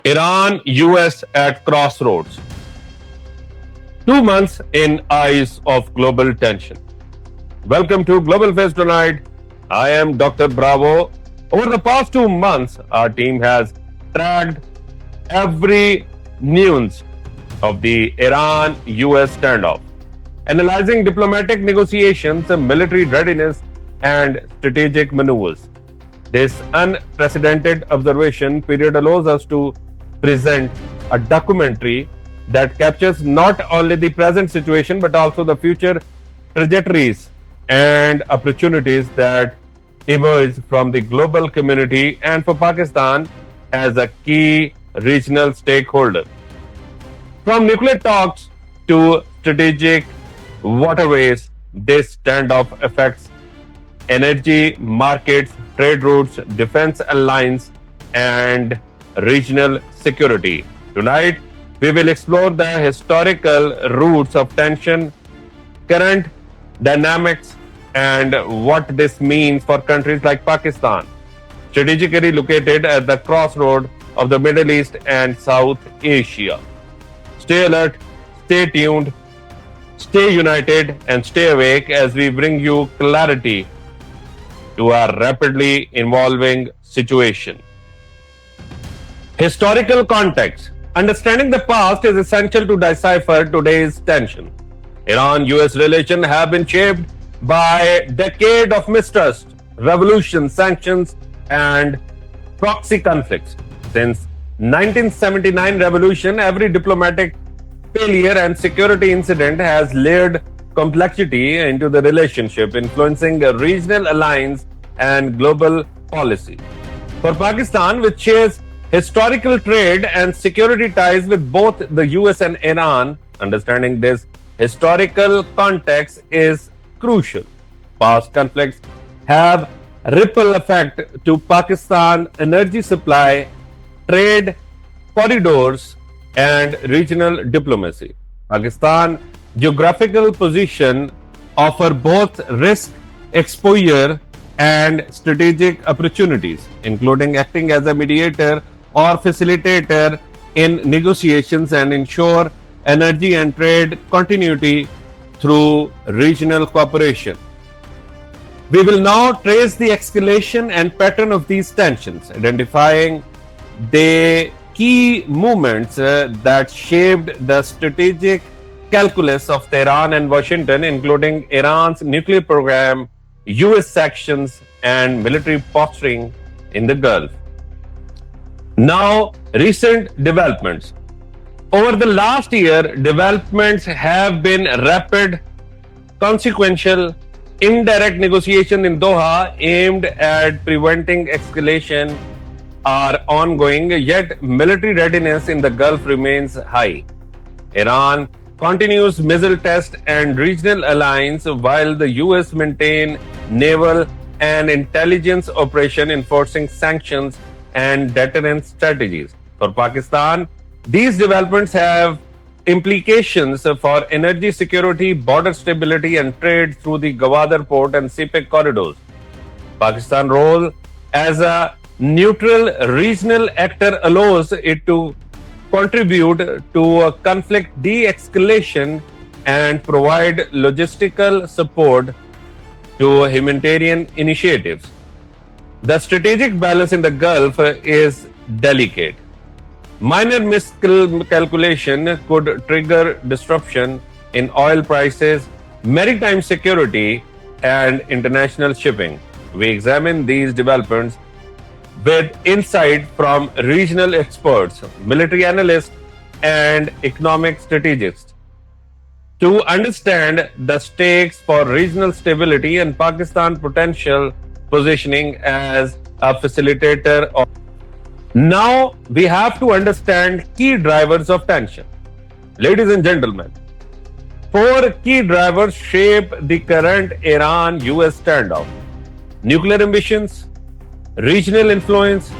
Iran US at crossroads. 2 months in eyes of global tension. Welcome to Global Face tonight. I am Dr. Bravo. Over the past 2 months, our team has tracked every nuance of the Iran US standoff, analyzing diplomatic negotiations, military readiness, and strategic maneuvers. This unprecedented observation period allows us to present a documentary that captures not only the present situation but also the future trajectories and opportunities that emerge from the global community and for Pakistan as a key regional stakeholder. From nuclear talks to strategic waterways, this standoff affects energy markets, trade routes, defense alliance, and regional security. Tonight, we will explore the historical roots of tension, current dynamics, and what this means for countries like Pakistan, strategically located at the crossroad of the Middle East and South Asia. Stay alert, stay tuned, stay united, and stay awake as we bring you clarity to a rapidly evolving situation. Historical context. Understanding the past is essential to decipher today's tension. Iran-US relations have been shaped by a decade of mistrust, revolution, sanctions, and proxy conflicts. Since 1979 revolution, every diplomatic failure and security incident has layered complexity into the relationship, influencing a regional alliance and global policy. For Pakistan, which shares historical trade and security ties with both the US and Iran, understanding this historical context is crucial. Past conflicts have ripple effect to Pakistan energy supply, trade corridors, and regional diplomacy. Pakistan geographical position offer both risk exposure and strategic opportunities, including acting as a mediator or facilitator in negotiations and ensure energy and trade continuity through regional cooperation. We will now trace the escalation and pattern of these tensions, identifying the key movements that shaped the strategic calculus of Tehran and Washington, including Iran's nuclear program, US sanctions, and military posturing in the Gulf. Now, recent developments. Over the last year, developments have been rapid, consequential, indirect negotiations in Doha aimed at preventing escalation are ongoing, yet military readiness in the Gulf remains high. Iran continues missile test and regional alliance while the US maintain naval and intelligence operation enforcing sanctions and deterrence strategies. For Pakistan, these developments have implications for energy security, border stability, and trade through the Gwadar port and CPEC corridors. Pakistan's role as a neutral regional actor allows it to contribute to a conflict de-escalation and provide logistical support to humanitarian initiatives. The strategic balance in the Gulf is delicate. Minor miscalculation could trigger disruption in oil prices, maritime security, and international shipping. We examine these developments with insight from regional experts, military analysts, and economic strategists to understand the stakes for regional stability and Pakistan's potential positioning as a facilitator of. Now we have to understand key drivers of tension. Ladies and gentlemen, four key drivers shape the current Iran-US standoff: nuclear ambitions, regional influence,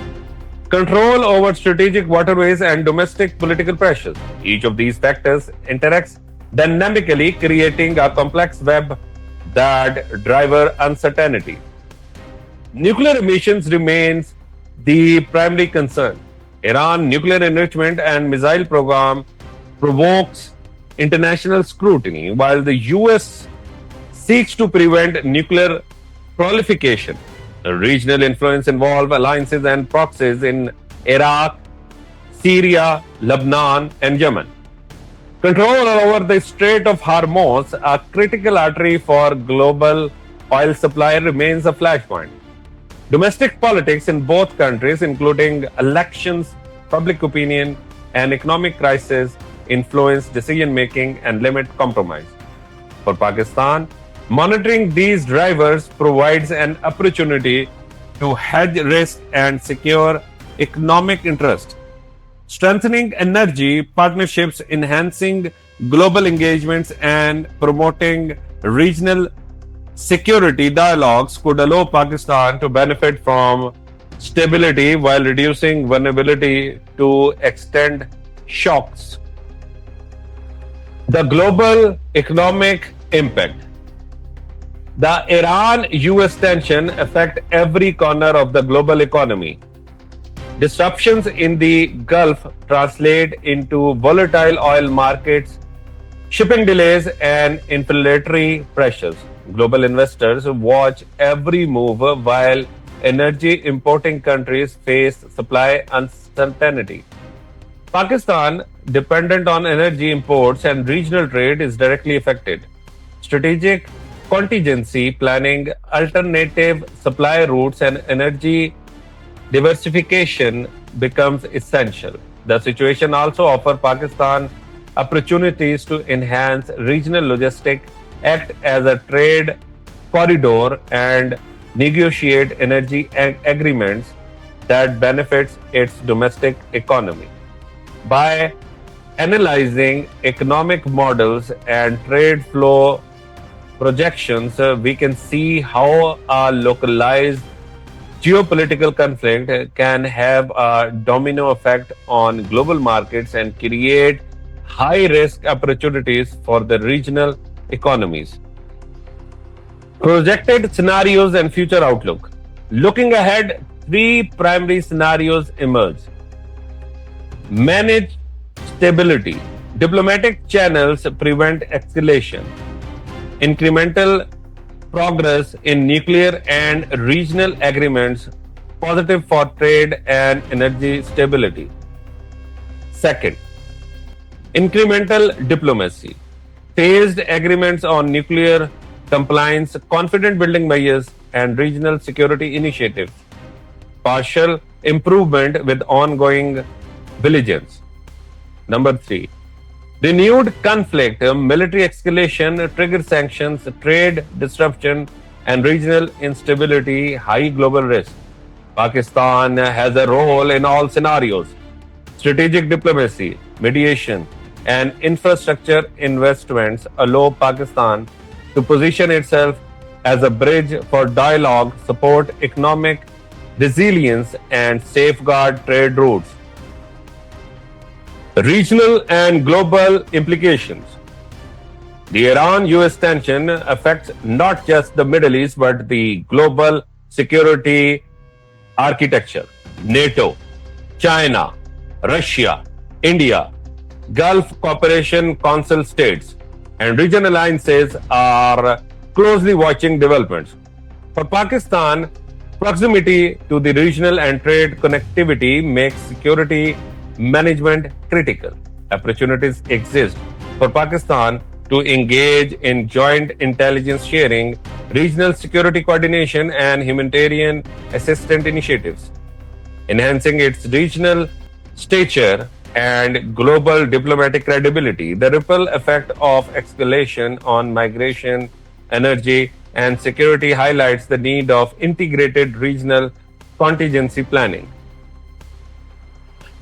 control over strategic waterways, and domestic political pressures. Each of these factors interacts dynamically, creating a complex web that drives uncertainty. Nuclear emissions remains the primary concern. Iran nuclear enrichment and missile program provokes international scrutiny, while the US seeks to prevent nuclear proliferation. Regional influence involve alliances and proxies in Iraq, Syria, Lebanon, and Yemen. Control over the Strait of Hormuz, a critical artery for global oil supply, remains a flashpoint. Domestic politics in both countries, including elections, public opinion, and economic crisis, influence decision making and limit compromise. For Pakistan, monitoring these drivers provides an opportunity to hedge risk and secure economic interest, strengthening energy partnerships, enhancing global engagements, and promoting regional security dialogues could allow Pakistan to benefit from stability while reducing vulnerability to extend shocks. The global economic impact. The Iran-US tension affect every corner of the global economy. Disruptions in the Gulf translate into volatile oil markets, shipping delays, and inflationary pressures. Global investors watch every move while energy importing countries face supply uncertainty. Pakistan, dependent on energy imports and regional trade, is directly affected. Strategic contingency planning, alternative supply routes, and energy diversification becomes essential. The situation also offers Pakistan opportunities to enhance regional logistics, act as a trade corridor, and negotiate energy agreements that benefits its domestic economy. By analyzing economic models and trade flow projections, we can see how a localized geopolitical conflict can have a domino effect on global markets and create high risk opportunities for the regional economies. Projected scenarios and future outlook. Looking ahead, three primary scenarios emerge. Manage stability. Diplomatic channels prevent escalation. Incremental progress in nuclear and regional agreements, positive for trade and energy stability. Second, incremental diplomacy. Phased agreements on nuclear compliance, confidence building measures, and regional security initiatives. Partial improvement with ongoing vigilance. Number three, renewed conflict, military escalation, trigger sanctions, trade disruption, and regional instability, high global risk. Pakistan has a role in all scenarios. Strategic diplomacy, mediation, and infrastructure investments allow Pakistan to position itself as a bridge for dialogue, support economic resilience, and safeguard trade routes. Regional and global implications. The Iran US tension affects not just the Middle East but the global security architecture. NATO, China, Russia, India, Gulf Cooperation Council states, and regional alliances are closely watching developments. For Pakistan, proximity to the regional and trade connectivity makes security management critical. Opportunities exist for Pakistan to engage in joint intelligence sharing, regional security coordination, and humanitarian assistance initiatives, enhancing its regional stature and global diplomatic credibility. The ripple effect of escalation on migration, energy, and security highlights the need of integrated regional contingency planning.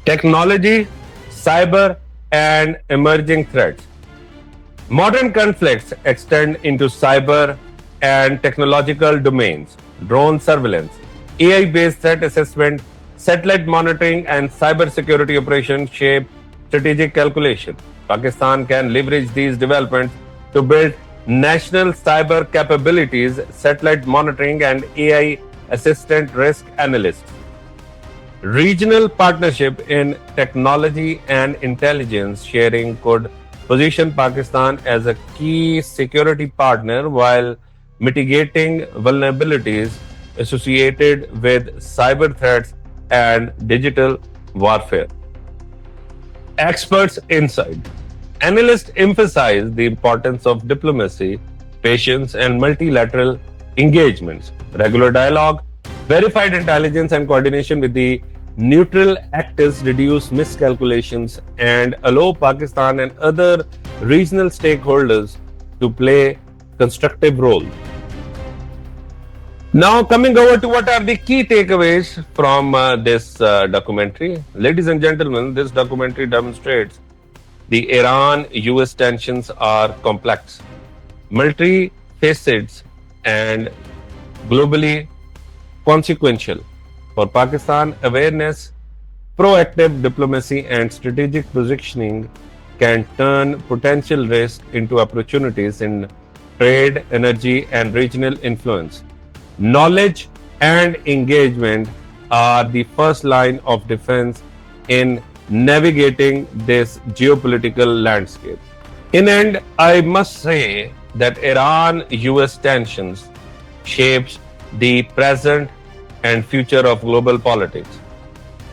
Technology, cyber, and emerging threats. Modern conflicts extend into cyber and technological domains. Drone surveillance, AI-based threat assessment, satellite monitoring, and cybersecurity operations shape strategic calculation. Pakistan can leverage these developments to build national cyber capabilities, satellite monitoring, and AI assistant risk analysts. Regional partnership in technology and intelligence sharing could position Pakistan as a key security partner while mitigating vulnerabilities associated with cyber threats and digital warfare. Experts insight. Analysts emphasize the importance of diplomacy, patience, and multilateral engagements. Regular dialogue, verified intelligence, and coordination with the neutral actors reduce miscalculations and allow Pakistan and other regional stakeholders to play constructive role. Now, coming over to what are the key takeaways from this documentary. Ladies and gentlemen, this documentary demonstrates the Iran US tensions are complex, multi-faceted, and globally consequential. For Pakistan, awareness, proactive diplomacy, and strategic positioning can turn potential risk into opportunities in trade, energy, and regional influence. Knowledge and engagement are the first line of defense in navigating this geopolitical landscape. In end, I must say that Iran-US tensions shapes the present and future of global politics.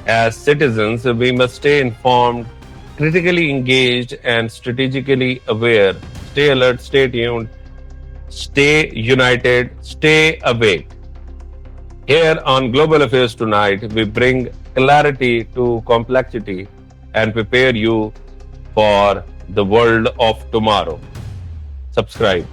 As citizens, we must stay informed, critically engaged, and strategically aware. Stay alert, stay tuned, stay united, stay awake. Here on Global Affairs Tonight, we bring clarity to complexity and prepare you for the world of tomorrow. Subscribe.